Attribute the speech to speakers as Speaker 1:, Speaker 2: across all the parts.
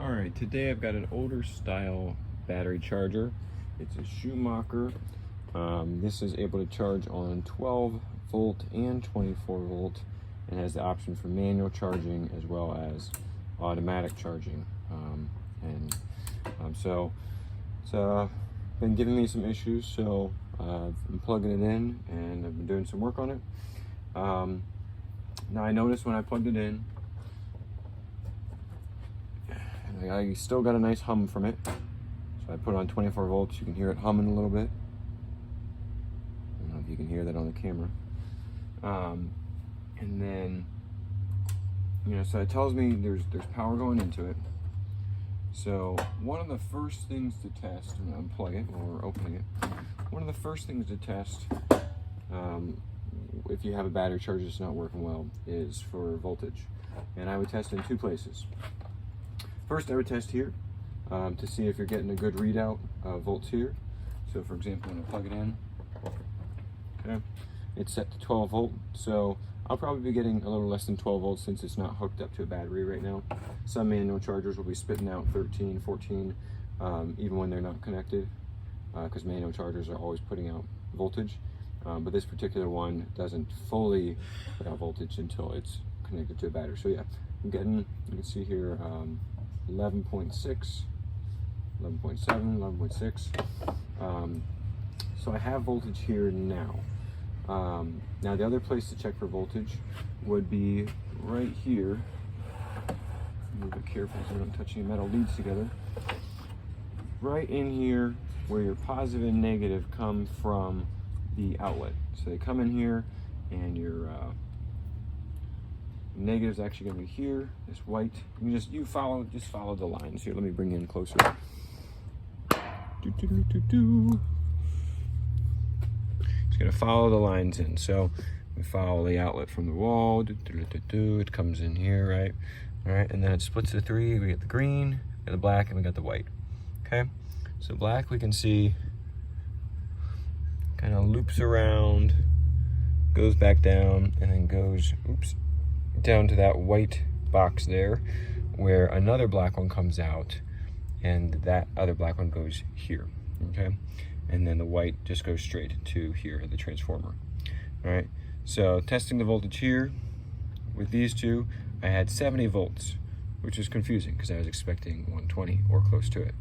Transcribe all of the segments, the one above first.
Speaker 1: Alright, today I've got an older style battery charger. It's a Schumacher. This is able to charge on 12 volt and 24 volt and has the option for manual charging as well as automatic charging. So it's been giving me some issues, so I've been plugging it in and I've been doing some work on it. Now I noticed when I plugged it in, I still got a nice hum from it. So I put it on 24 volts. You can hear it humming a little bit. I don't know if you can hear that on the camera. And then, so it tells me there's power going into it. So one of the first things to test, when I unplug it while we're opening it, one of the first things to test, if you have a battery charger that's not working well, is for voltage. And I would test in two places. First, I would test here to see if you're getting a good readout of volts here. So for example, when I plug it in, okay, it's set to 12 volt. So I'll probably be getting a little less than 12 volts since it's not hooked up to a battery right now. Some manual chargers will be spitting out 13, 14, even when they're not connected, because manual chargers are always putting out voltage. But this particular one doesn't fully put out voltage until it's connected to a battery. So yeah, I'm getting, you can see here, 11.6, 11.7, 11.6. So I have voltage here now. Now the other place to check for voltage would be right here. Move it careful so I don't touch any metal leads together. Right in here where your positive and negative come from the outlet. So they come in here and your negative is actually going to be here, this white. You just follow the lines here. Let me bring you in closer. Just going to follow the lines in. So we follow the outlet from the wall. It comes in here, right? All right, and then it splits the three. We get the green, we got the black, and we got the white. Okay, so black we can see kind of loops around, goes back down, and then goes, down to that white box there where another black one comes out and that other black one goes here, okay? And then the white just goes straight to here at the transformer. All right, so testing the voltage here with these two, I had 70 volts, which is confusing because I was expecting 120 or close to it.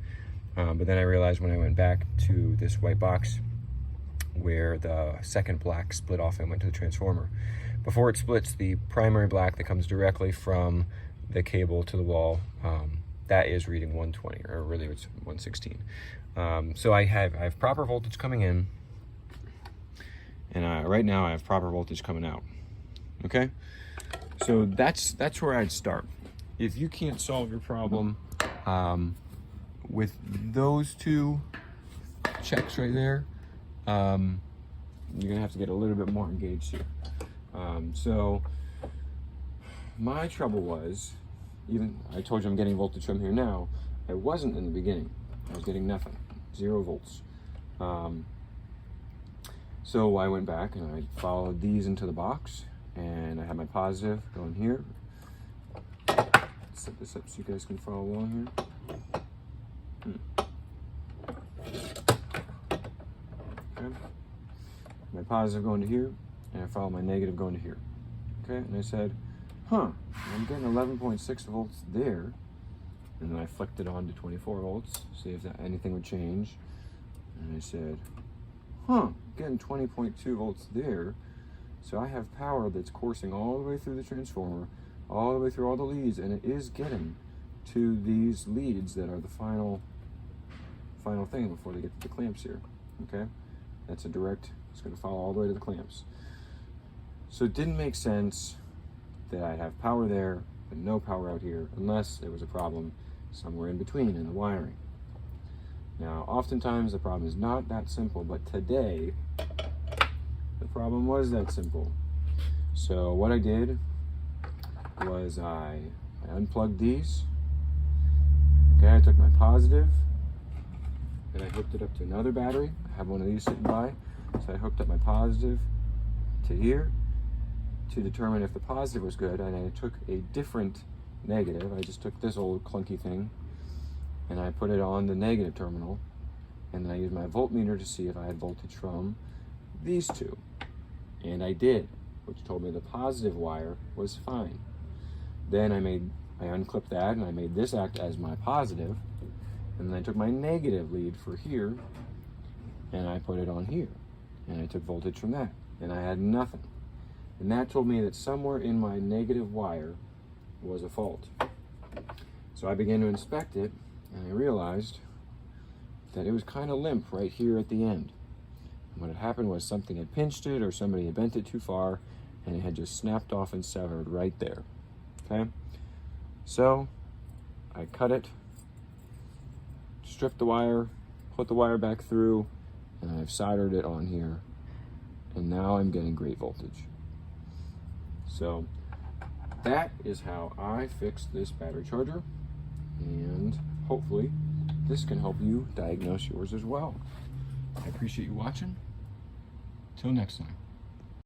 Speaker 1: But then I realized when I went back to this white box where the second black split off and went to the transformer, before it splits, the primary black that comes directly from the cable to the wall, that is reading 120, or really it's 116. So I have proper voltage coming in, and right now I have proper voltage coming out. Okay, so that's where I'd start. If you can't solve your problem with those two checks right there, you're gonna have to get a little bit more engaged here. So my trouble was, even I told you I'm getting voltage from here now, I wasn't in the beginning. I was getting nothing, 0 volts. So I went back and I followed these into the box, and I had my positive going here. Set this up so you guys can follow along here. Okay. My positive going to here, and I follow my negative going to here. Okay, and I said, I'm getting 11.6 volts there. And then I flicked it on to 24 volts, see if anything would change. And I said, getting 20.2 volts there. So I have power that's coursing all the way through the transformer, all the way through all the leads, and it is getting to these leads that are the final thing before they get to the clamps here. Okay, that's a direct, it's going to follow all the way to the clamps. So it didn't make sense that I'd have power there but no power out here unless there was a problem somewhere in between in the wiring. Now, oftentimes the problem is not that simple, but today the problem was that simple. So what I did was I unplugged these. Okay, I took my positive and I hooked it up to another battery. I have one of these sitting by. So I hooked up my positive to here to determine if the positive was good, and I took a different negative. I just took this old clunky thing and I put it on the negative terminal, and then I used my voltmeter to see if I had voltage from these two. And I did, which told me the positive wire was fine. Then I unclipped that and I made this act as my positive, and then I took my negative lead for here and I put it on here, and I took voltage from that, and I had nothing. And that told me that somewhere in my negative wire was a fault. So I began to inspect it, and I realized that it was kind of limp right here at the end. And what had happened was something had pinched it, or somebody had bent it too far, and it had just snapped off and severed right there. Okay? So I cut it, stripped the wire, put the wire back through, and I've soldered it on here, and now I'm getting great voltage. So that is how I fixed this battery charger, and hopefully this can help you diagnose yours as well. I appreciate you watching. Till next time.